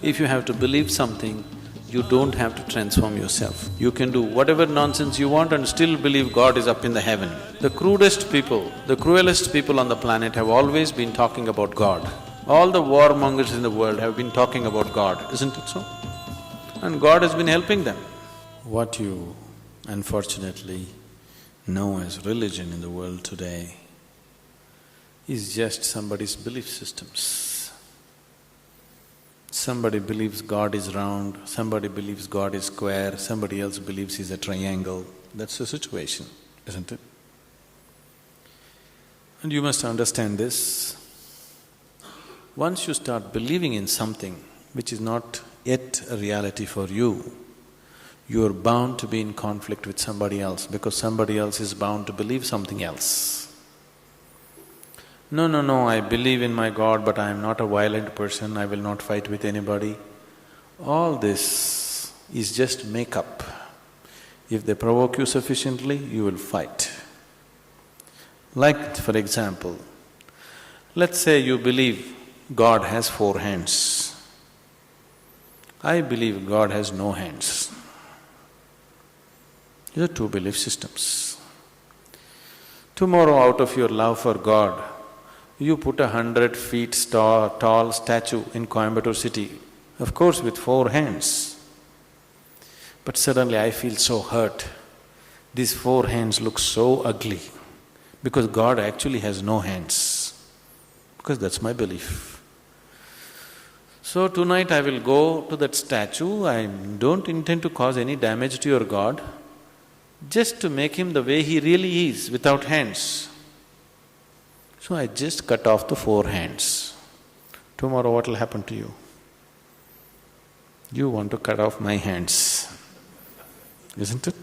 If you have to believe something, you don't have to transform yourself. You can do whatever nonsense you want and still believe God is up in the heaven. The crudest people, the cruelest people on the planet have always been talking about God. All the warmongers in the world have been talking about God, isn't it so? And God has been helping them. What you unfortunately know as religion in the world today is just somebody's belief systems. Somebody believes God is round, somebody believes God is square, somebody else believes he's a triangle. That's the situation, isn't it? And you must understand this. Once you start believing in something which is not yet a reality for you, you are bound to be in conflict with somebody else because somebody else is bound to believe something else. No, I believe in my God, but I am not a violent person, I will not fight with anybody. All this is just make-up. If they provoke you sufficiently, you will fight. Like, for example, let's say you believe God has 4 hands. I believe God has no hands. These are 2 belief systems. Tomorrow, out of your love for God, you put 100 feet tall statue in Coimbatore city, of course with 4 hands. But suddenly I feel so hurt. These 4 hands look so ugly because God actually has no hands, because that's my belief. So tonight I will go to that statue, I don't intend to cause any damage to your God, just to make him the way he really is, without hands. So I just cut off the 4 hands. Tomorrow what will happen to you? You want to cut off my hands, isn't it?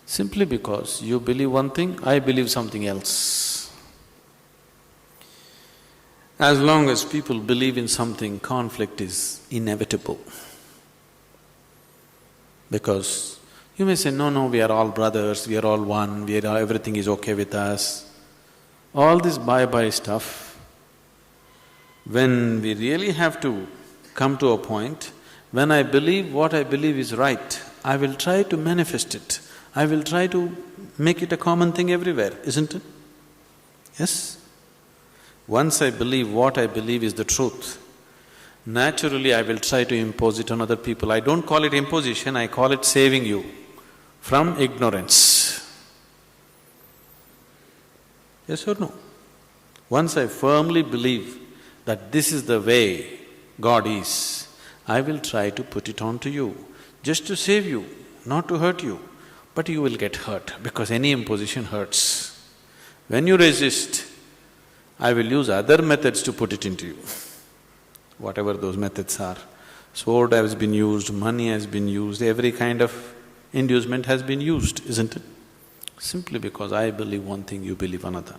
Simply because you believe one thing, I believe something else. As long as people believe in something, conflict is inevitable. Because you may say, no, we are all brothers, we are all one, everything is okay with us. All this bye-bye stuff, when we really have to come to a point, when I believe what I believe is right, I will try to manifest it. I will try to make it a common thing everywhere, isn't it? Yes? Once I believe what I believe is the truth, naturally I will try to impose it on other people. I don't call it imposition, I call it saving you from ignorance. Yes or no? Once I firmly believe that this is the way God is, I will try to put it on to you, just to save you, not to hurt you. But you will get hurt because any imposition hurts. When you resist, I will use other methods to put it into you, whatever those methods are. Sword has been used, money has been used, every kind of inducement has been used, isn't it? Simply because I believe one thing, you believe another.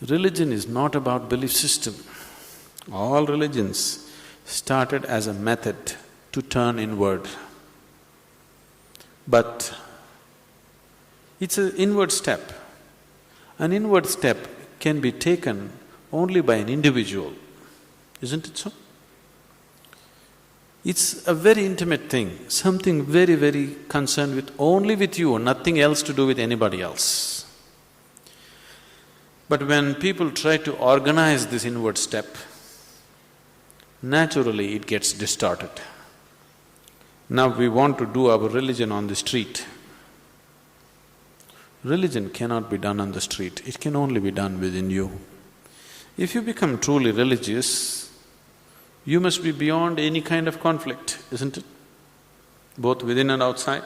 Religion is not about belief system. All religions started as a method to turn inward. But it's an inward step. An inward step can be taken only by an individual, isn't it so? It's a very intimate thing, something very, very concerned with only with you, nothing else to do with anybody else. But when people try to organize this inward step, naturally it gets distorted. Now we want to do our religion on the street. Religion cannot be done on the street, it can only be done within you. If you become truly religious, you must be beyond any kind of conflict, isn't it? Both within and outside.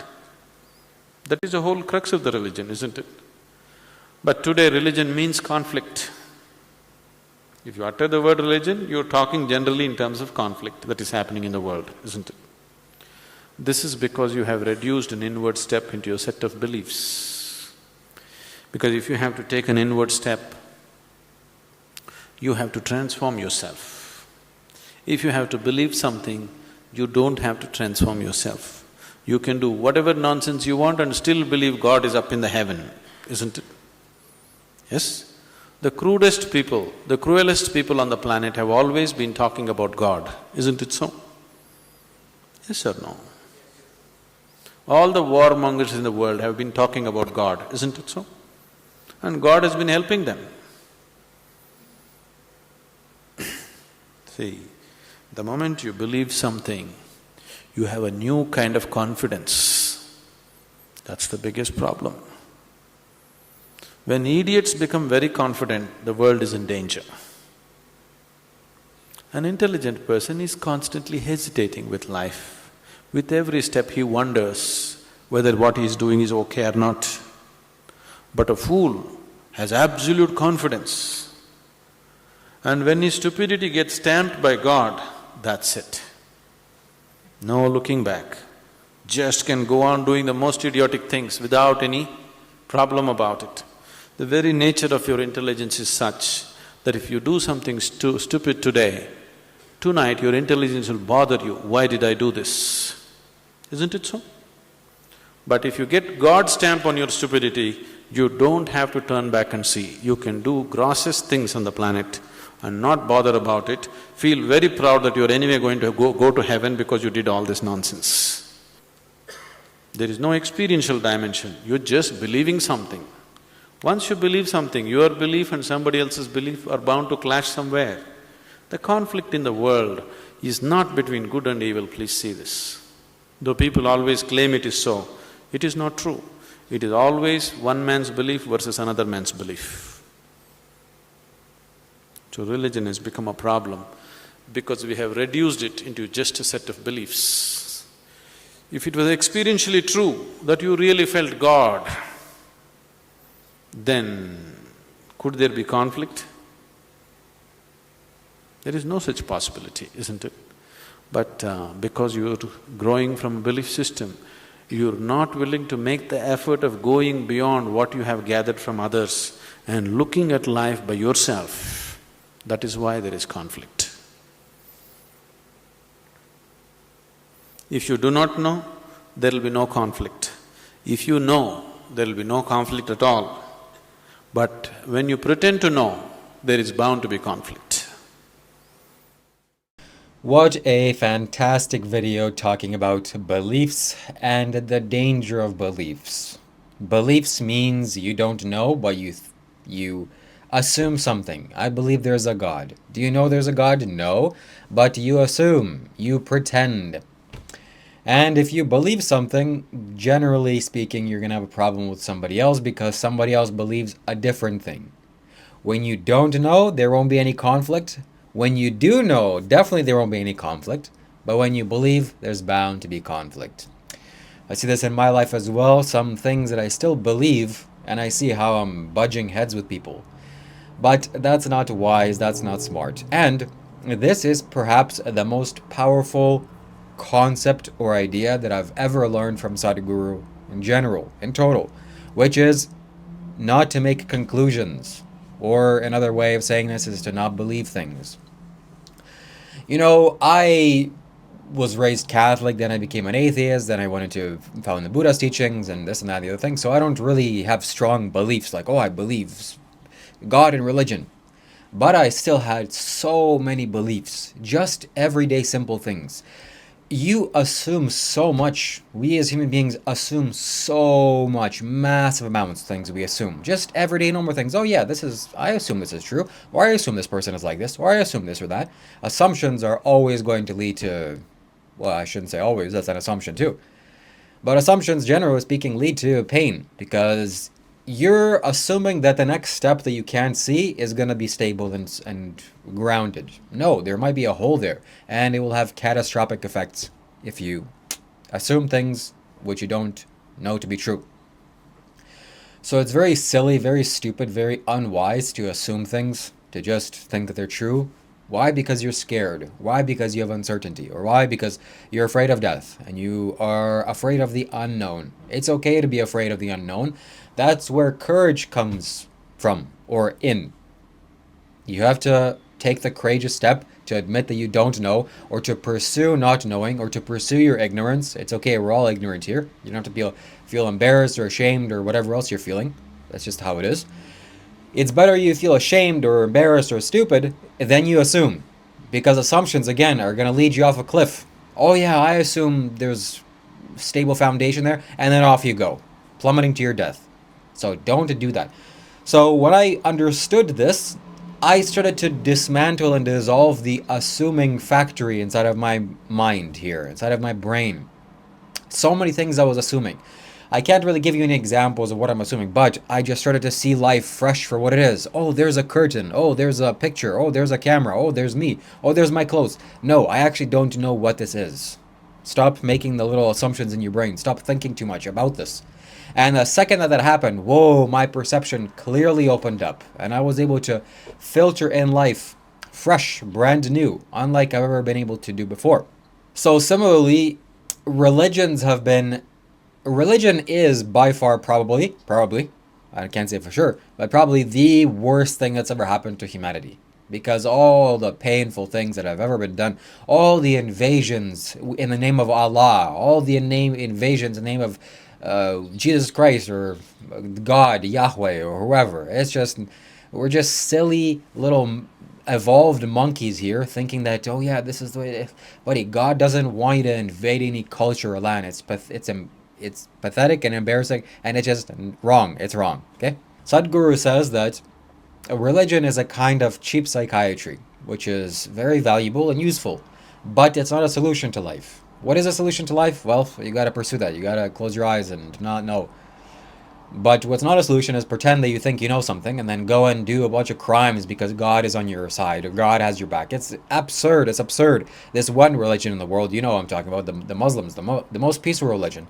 That is the whole crux of the religion, isn't it? But today religion means conflict. If you utter the word religion, you're talking generally in terms of conflict that is happening in the world, isn't it? This is because you have reduced an inward step into your set of beliefs. Because if you have to take an inward step, you have to transform yourself. If you have to believe something, you don't have to transform yourself. You can do whatever nonsense you want and still believe God is up in the heaven, isn't it? Yes? The crudest people, the cruelest people on the planet have always been talking about God, isn't it so? Yes or no? All the warmongers in the world have been talking about God, isn't it so? And God has been helping them. See, the moment you believe something, you have a new kind of confidence. That's the biggest problem. When idiots become very confident, the world is in danger. An intelligent person is constantly hesitating with life. With every step he wonders whether what he is doing is okay or not. But a fool has absolute confidence. And when his stupidity gets stamped by God, that's it. No looking back. Just can go on doing the most idiotic things without any problem about it. The very nature of your intelligence is such that if you do something stupid today, tonight your intelligence will bother you, why did I do this? Isn't it so? But if you get God's stamp on your stupidity, you don't have to turn back and see. You can do grossest things on the planet and not bother about it, feel very proud that you're anyway going to go to heaven because you did all this nonsense. There is no experiential dimension, you're just believing something. Once you believe something, your belief and somebody else's belief are bound to clash somewhere. The conflict in the world is not between good and evil, please see this. Though people always claim it is so, it is not true. It is always one man's belief versus another man's belief. So religion has become a problem because we have reduced it into just a set of beliefs. If it was experientially true that you really felt God, then could there be conflict? There is no such possibility, isn't it? But because you're growing from a belief system, you're not willing to make the effort of going beyond what you have gathered from others and looking at life by yourself. That is why there is conflict. If you do not know, there will be no conflict. If you know, there will be no conflict at all. But when you pretend to know, there is bound to be conflict. What a fantastic video talking about beliefs and the danger of beliefs. Beliefs means you don't know, but you assume something. I believe there's a God. Do you know there's a God? No, but you assume, you pretend. And if you believe something, generally speaking, you're gonna have a problem with somebody else because somebody else believes a different thing. When you don't know, there won't be any conflict. When you do know, definitely there won't be any conflict. But when you believe, there's bound to be conflict. I see this in my life as well, some things that I still believe, and I see how I'm budging heads with people. But that's not wise, that's not smart. And this is perhaps the most powerful concept or idea that I've ever learned from Sadhguru in general, in total, which is not to make conclusions. Or another way of saying this is to not believe things. You know, I was raised Catholic, then I became an atheist, then I wanted to follow the Buddha's teachings and this and that and the other thing, so I don't really have strong beliefs like, oh, I believe God and religion. But I still had so many beliefs, just everyday simple things. You assume so much. We as human beings assume so much, massive amounts of things we assume. Just everyday normal things. Oh yeah, I assume this is true, or I assume this person is like this, or I assume this or that. Assumptions are always going to lead to, well, I shouldn't say always, that's an assumption too. But assumptions, generally speaking, lead to pain because you're assuming that the next step that you can't see is going to be stable and grounded. No, there might be a hole there, and it will have catastrophic effects if you assume things which you don't know to be true. So it's very silly, very stupid, very unwise to assume things, to just think that they're true. Why? Because you're scared. Why? Because you have uncertainty. Or why? Because you're afraid of death and you are afraid of the unknown. It's okay to be afraid of the unknown. That's where courage comes from, or in. You have to take the courageous step to admit that you don't know, or to pursue not knowing, or to pursue your ignorance. It's okay, we're all ignorant here. You don't have to feel embarrassed or ashamed or whatever else you're feeling. That's just how it is. It's better you feel ashamed or embarrassed or stupid than you assume. Because assumptions, again, are going to lead you off a cliff. Oh yeah, I assume there's stable foundation there, and then off you go, plummeting to your death. So don't do that. So when I understood this, I started to dismantle and dissolve the assuming factory inside of my mind here, inside of my brain. So many things I was assuming. I can't really give you any examples of what I'm assuming, but I just started to see life fresh for what it is. Oh, there's a curtain. Oh, there's a picture. Oh, there's a camera. Oh, there's me. Oh, there's my clothes. No, I actually don't know what this is. Stop making the little assumptions in your brain. Stop thinking too much about this. And the second that happened, whoa, my perception clearly opened up. And I was able to filter in life fresh, brand new, unlike I've ever been able to do before. So similarly, religion is by far probably, I can't say for sure, but probably the worst thing that's ever happened to humanity. Because all the painful things that have ever been done, all the invasions in the name of Allah, all the invasions in the name of Jesus Christ or God, Yahweh, or whoever. We're just silly little evolved monkeys here thinking that, oh yeah, this is the way, buddy, God doesn't want you to invade any culture or land. It's pathetic and embarrassing, and it's just wrong. It's wrong, okay? Sadhguru says that a religion is a kind of cheap psychiatry, which is very valuable and useful, but it's not a solution to life. What is a solution to life? Well, you gotta pursue that. You gotta close your eyes and not know. But what's not a solution is pretend that you think you know something and then go and do a bunch of crimes because God is on your side or God has your back. It's absurd. It's absurd. This one religion in the world, you know what I'm talking about, the Muslims, the most peaceful religion.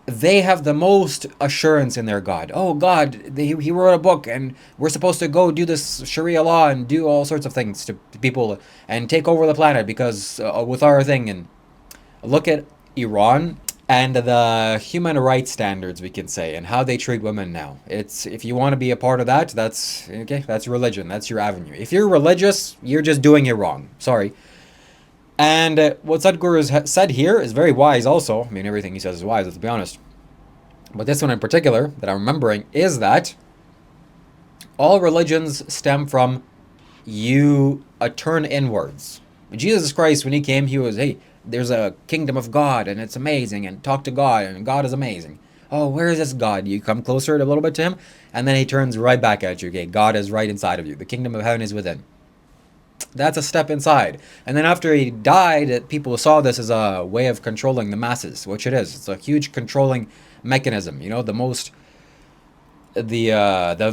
They have the most assurance in their God. Oh, God, he wrote a book and we're supposed to go do this Sharia law and do all sorts of things to people and take over the planet because with our thing. And look at Iran and the human rights standards, we can say, and how they treat women now. It's, if you want to be a part of that, that's okay. That's religion. That's your avenue. If you're religious, you're just doing it wrong. Sorry. And what Sadhguru has said here is very wise also. I mean, everything he says is wise, let's be honest. But this one in particular that I'm remembering is that all religions stem from a turn inwards. Jesus Christ, when he came, he was, hey, there's a kingdom of God and it's amazing, and talk to God and God is amazing. Oh, where is this God? You come closer a little bit to him and then he turns right back at you. Okay, God is right inside of you. The kingdom of heaven is within. That's a step inside. And then after he died, people saw this as a way of controlling the masses, which it is. It's a huge controlling mechanism. You know, the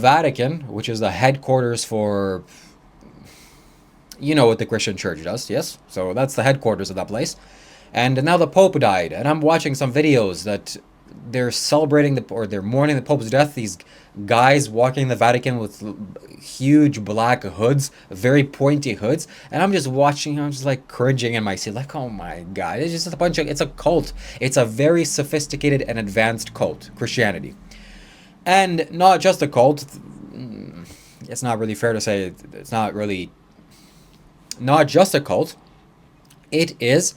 Vatican, which is the headquarters for, you know what the Christian church does, yes? So that's the headquarters of that place. And now the Pope died, and I'm watching some videos that they're celebrating they're mourning the Pope's death. These guys walking the Vatican with huge black hoods, very pointy hoods, and I'm just watching. I'm just like cringing in my seat, like, oh my God, it's just it's a cult. It's a very sophisticated and advanced cult, Christianity, and not just a cult. It's not really fair to say it's not just a cult. It is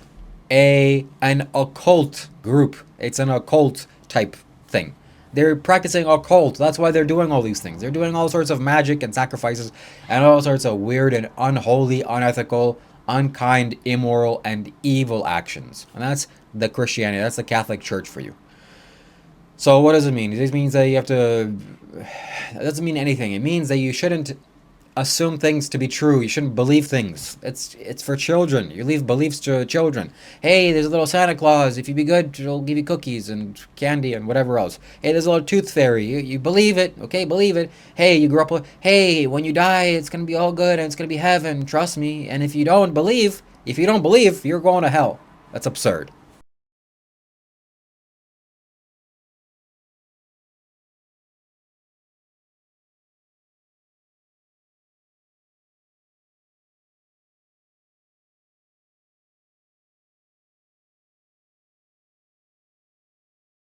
an occult group. It's an occult type thing. They're practicing occult. That's why they're doing all these things. They're doing all sorts of magic and sacrifices and all sorts of weird and unholy, unethical, unkind, immoral, and evil actions. And that's the Christianity. That's the Catholic Church for you. So what does it mean? It just means that you have to... It doesn't mean anything. It means that you shouldn't assume things to be true. You shouldn't believe things. It's for children. You leave beliefs to children. Hey, there's a little Santa Claus. If you be good, he'll give you cookies and candy and whatever else. Hey, there's a little tooth fairy. You believe it. Okay, believe it. Hey, you grew up with, hey, when you die, it's going to be all good and it's going to be heaven. Trust me. And if you don't believe, you're going to hell. That's absurd.